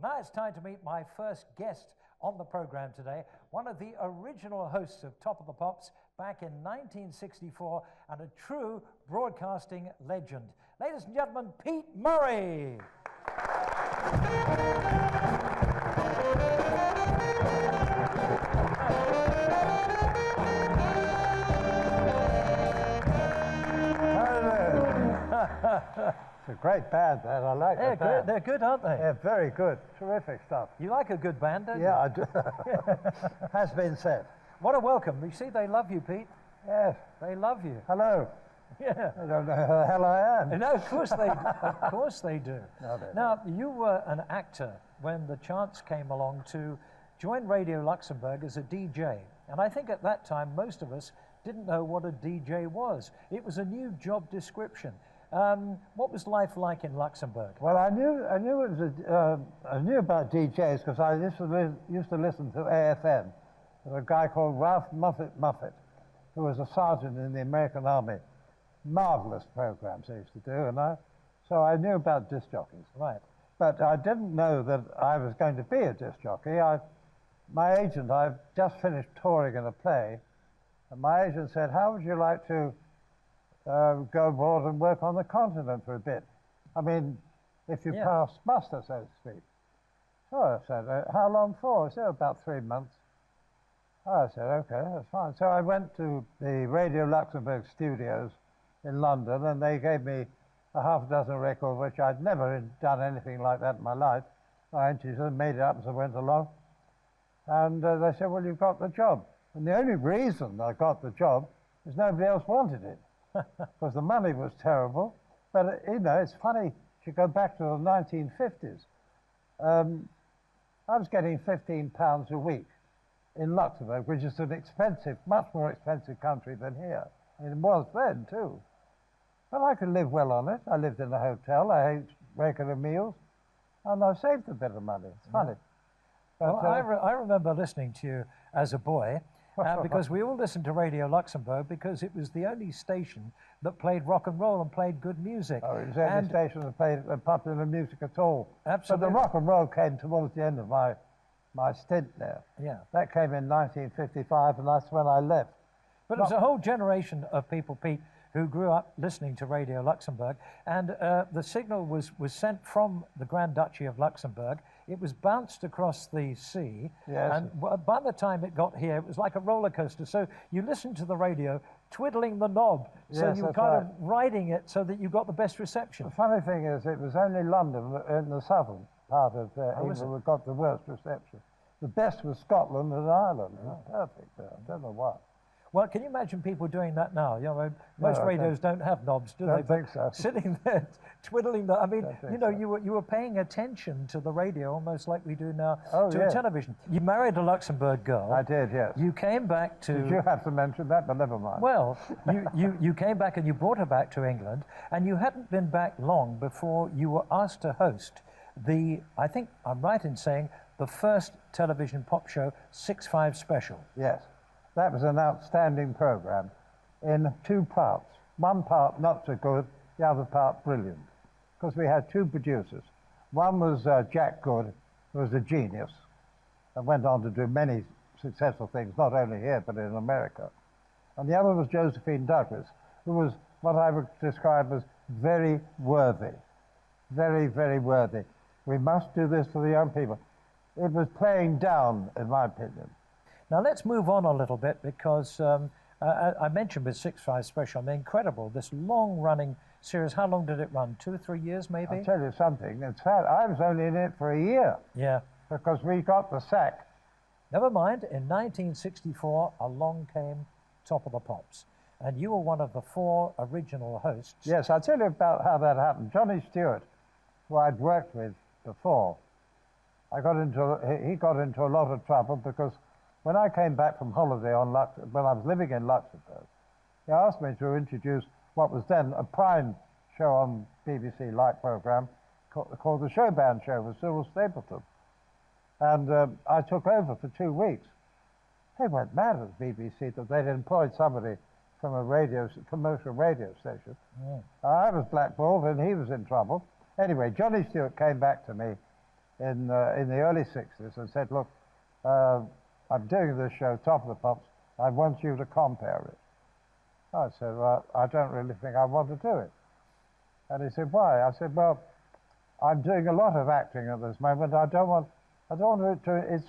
Now it's time to meet my first guest on the program today, one of the original hosts of Top of the Pops back in 1964 and a true broadcasting legend. Ladies and gentlemen, Pete Murray. It's a great band, that. I like the band. They're good, aren't they? They're very good. Terrific stuff. You like a good band, don't you? Yeah, I do. Has been said. What a welcome. You see, they love you, Pete. Yes. They love you. Hello. Yeah. I don't know who the hell I am. No, of course they do. Of course they do. No, now, you were an actor when the chance came along to join Radio Luxembourg as a DJ. And I think at that time, most of us didn't know what a DJ was. It was a new job description. What was life like in Luxembourg? Well, I knew about DJs because I used to listen to AFN. There was a guy called Ralph Muffet, who was a sergeant in the American Army. Marvelous programs they used to do, so I knew about disc jockeys. Right. But I didn't know that I was going to be a disc jockey. My agent, I've just finished touring in a play, and my agent said, "How would you like to go abroad and work on the continent for a bit? I mean, if you pass muster, so to speak." So I said, "How long for?" He said, "About 3 months." I said, "Okay, that's fine." So I went to the Radio Luxembourg studios in London, and they gave me a half dozen records, which I'd never done anything like that in my life. I actually sort of made it up as I went along. And they said, "Well, you've got the job." And the only reason I got the job is nobody else wanted it, because the money was terrible. But, you know, it's funny, if you go back to the 1950s, I was getting £15 a week in Luxembourg, which is an expensive, much more expensive country than here. And it was then, too. But I could live well on it. I lived in a hotel, I ate regular meals, and I saved a bit of money. It's funny. But, well, I remember listening to you as a boy, because we all listened to Radio Luxembourg because it was the only station that played rock and roll and played good music. Oh, it was the only station that played popular music at all. Absolutely. But the rock and roll came towards the end of my stint there. Yeah. That came in 1955, and that's when I left. But it was a whole generation of people, Pete, who grew up listening to Radio Luxembourg, and the signal was sent from the Grand Duchy of Luxembourg. It was bounced across the sea, and by the time it got here, it was like a roller coaster. So you listened to the radio, twiddling the knob, so you were kind of riding it so that you got the best reception. The funny thing is, it was only London in the southern part of England that got the worst reception. The best was Scotland and Ireland. It was perfect there. I don't know why. Well, can you imagine people doing that now? You know, most radios don't have knobs, do they? I don't think so. Sitting there, twiddling the... I mean, you know, you were paying attention to the radio almost like we do now to television. You married a Luxembourg girl. I did, yes. You came back to... Did you have to mention that? But never mind. Well, you came back and you brought her back to England, and you hadn't been back long before you were asked to host I think I'm right in saying, the first television pop show, 6-5 Special. Yes. That was an outstanding program in 2 parts. One part not so good, the other part brilliant. Because we had 2 producers. One was Jack Good, who was a genius, and went on to do many successful things, not only here, but in America. And the other was Josephine Douglas, who was what I would describe as very worthy. Very, very worthy. We must do this for the young people. It was playing down, in my opinion. Now let's move on a little bit, because I mentioned with 6-5 Special, I mean, incredible, this long-running series. How long did it run? 2 or 3 years, maybe? I'll tell you something. It's sad. I was only in it for a year. Yeah. Because we got the sack. Never mind. In 1964, along came Top of the Pops, and you were one of the 4 original hosts. Yes, I'll tell you about how that happened. Johnny Stewart, who I'd worked with before, he got into a lot of trouble because when I came back from holiday when I was living in Luxembourg, he asked me to introduce what was then a prime show on BBC Light programme called The Showband Show with Cyril Stapleton. And I took over for 2 weeks. They went mad at the BBC that they'd employed somebody from a commercial radio station. I was blackballed and he was in trouble. Anyway, Johnny Stewart came back to me in the early 60s and said, look, I'm doing this show, Top of the Pops. I want you to compare it. I said, well, I don't really think I want to do it. And he said, why? I said, well, I'm doing a lot of acting at this moment. I don't want it to, it's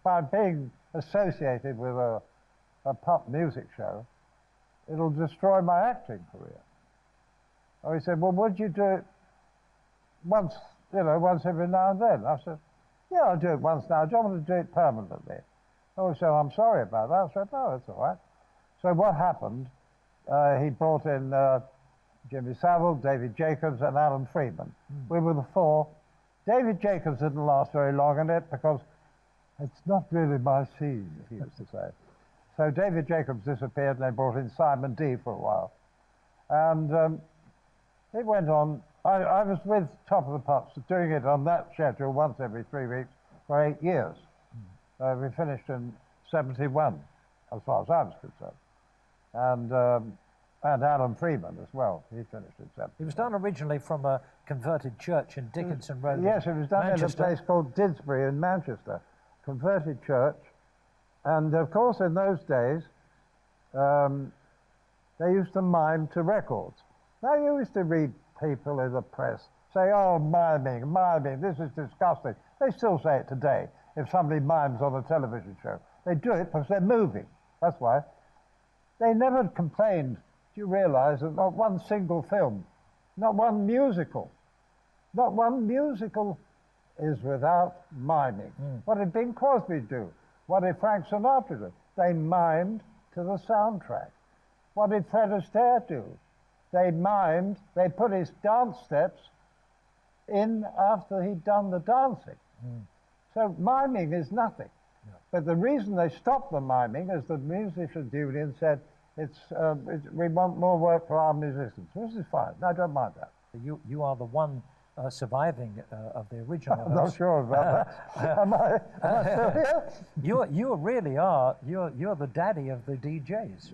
by being associated with a pop music show, it'll destroy my acting career. Oh, he said, well, would you do it once, once every now and then? I said, yeah, I'll do it once now. I don't want to do it permanently. Oh, he said, I'm sorry about that. I said, no, it's all right. So what happened, he brought in Jimmy Savile, David Jacobs, and Alan Freeman. We were the four. David Jacobs didn't last very long in it because it's not really my scene, he used to say. So David Jacobs disappeared, and they brought in Simon D for a while. And it went on. I was with Top of the Pops, doing it on that schedule once every 3 weeks for 8 years. We finished in 71, as far as I was concerned. And Alan Freeman as well. He finished in 70. It was done originally from a converted church in Dickinson Road. Yes, it was done in a place called Didsbury in Manchester, converted church. And of course, in those days, they used to mime to records. Now, you used to read people in the press say, oh, miming, this is disgusting. They still say it today. If somebody mimes on a television show, they do it because they're moving. That's why. They never complained. Do you realize that not one single film, not one musical is without miming? What did Bing Crosby do? What did Frank Sinatra do? They mimed to the soundtrack. What did Fred Astaire do? They mimed, they put his dance steps in after he'd done the dancing. So miming is nothing. Yeah. But the reason they stopped the miming is the musicians' union said, we want more work for our musicians, which is fine. I don't mind that. You are the one surviving of the original I'm not sure about that. Am I still here? You really are. You're the daddy of the DJs.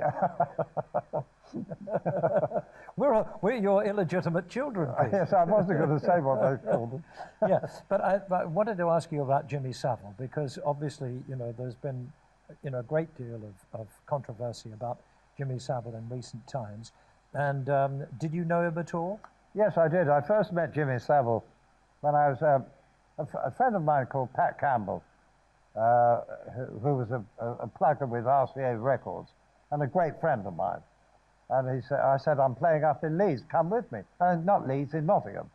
We're your illegitimate children. Yes, I wasn't going to say what they called them. Yeah, but I wanted to ask you about Jimmy Savile because obviously, there's been, a great deal of controversy about Jimmy Savile in recent times. And did you know him at all? Yes, I did. I first met Jimmy Savile when I was a friend of mine called Pat Campbell, who was a plugger with RCA Records and a great friend of mine. And I said, I'm playing up in Leeds, come with me. Not Leeds, in Nottingham.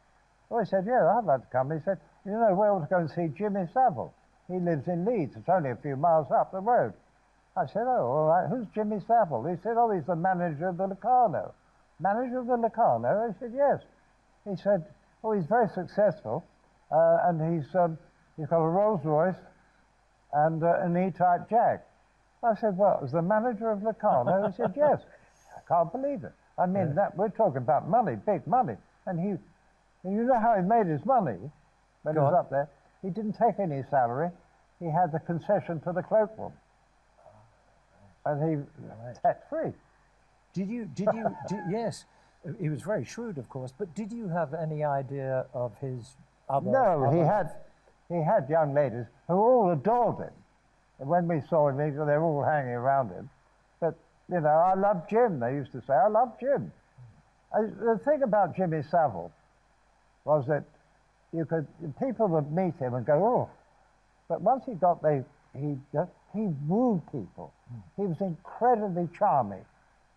Oh, he said, yeah, I'd like to come. He said, we ought to go and see Jimmy Savile. He lives in Leeds. It's only a few miles up the road. I said, oh, all right, who's Jimmy Savile? He said, oh, he's the manager of the Locarno. Manager of the Locarno? I said, yes. He said, oh, he's very successful, and he's got a Rolls Royce and an E-Type Jag. I said, well, as the manager of Locarno? He said, yes. I can't believe it. I mean, we're talking about money, big money. And you know how he made his money when he was up there? He didn't take any salary. He had the concession to the cloakroom. And he tax-free. Yes, he was very shrewd, of course, but did you have any idea of his other... No, he had young ladies who all adored him. And when we saw him, they were all hanging around him. But, I love Jim, they used to say. I love Jim. The thing about Jimmy Savile was that people would meet him and go, oh. But once he got there, he wooed people. He was incredibly charming.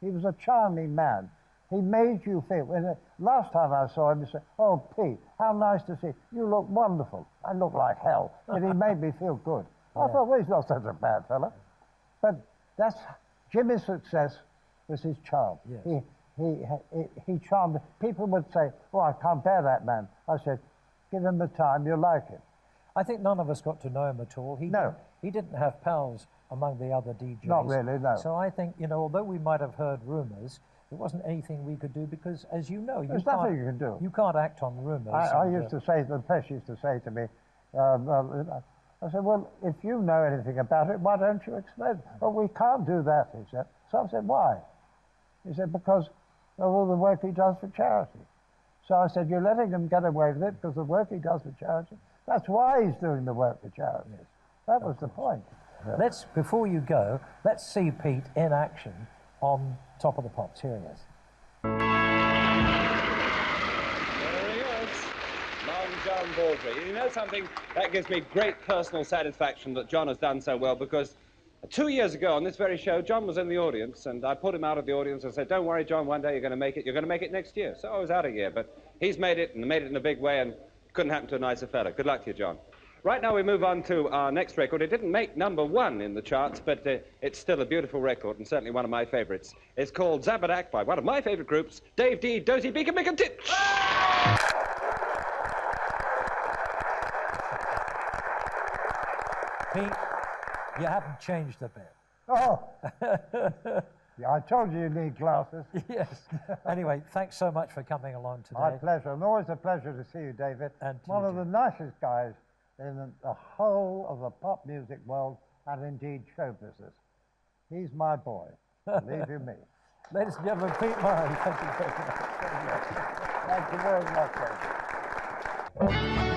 He was a charming man. He made you feel, last time I saw him, he said, oh, Pete, how nice to see you. You look wonderful. I look like hell. And he made me feel good. I thought, well, he's not such a bad fella. But that's Jimmy's success was his charm. Yes. He charmed. People would say, oh, I can't bear that man. I said, give him the time, you'll like him. I think none of us got to know him at all. He didn't have pals among the other DJs. Not really, no. So I think, although we might have heard rumours, there wasn't anything we could do because, as you know, there's nothing you can do. You can't act on rumours. I used to say, the press used to say to me, I said, well, if you know anything about it, why don't you explain it? Well, we can't do that, he said. So I said, why? He said, because of all the work he does for charity. So I said, you're letting him get away with it because of the work he does for charity? That's why he's doing the work for charities. That was the point. Let's, before you go, let's see Pete in action on Top of the Pops. Here he is. There he is, Long John Baldry. You know something? That gives me great personal satisfaction that John has done so well, because 2 years ago on this very show, John was in the audience, and I put him out of the audience and said, don't worry, John, one day you're going to make it. You're going to make it next year. So I was out a year, but he's made it, and made it in a big way, and couldn't happen to a nicer fella. Good luck to you, John. Right now we move on to our next record. It didn't make #1 in the charts, but it's still a beautiful record, and certainly one of my favorites. It's called Zabadak by one of my favorite groups, Dave D, Dozy Beacon, Mick and Titch. Pete, you haven't changed a bit. Oh! Yeah, I told you you need glasses. Yes. Anyway, thanks so much for coming along today. My pleasure, and always a pleasure to see you, David. And one you of too. the nicest guys in the whole of the pop music world, and indeed show business. He's my boy. Believe you me. Ladies and gentlemen, Pete Murray, thank you very much. Thank you very much, David.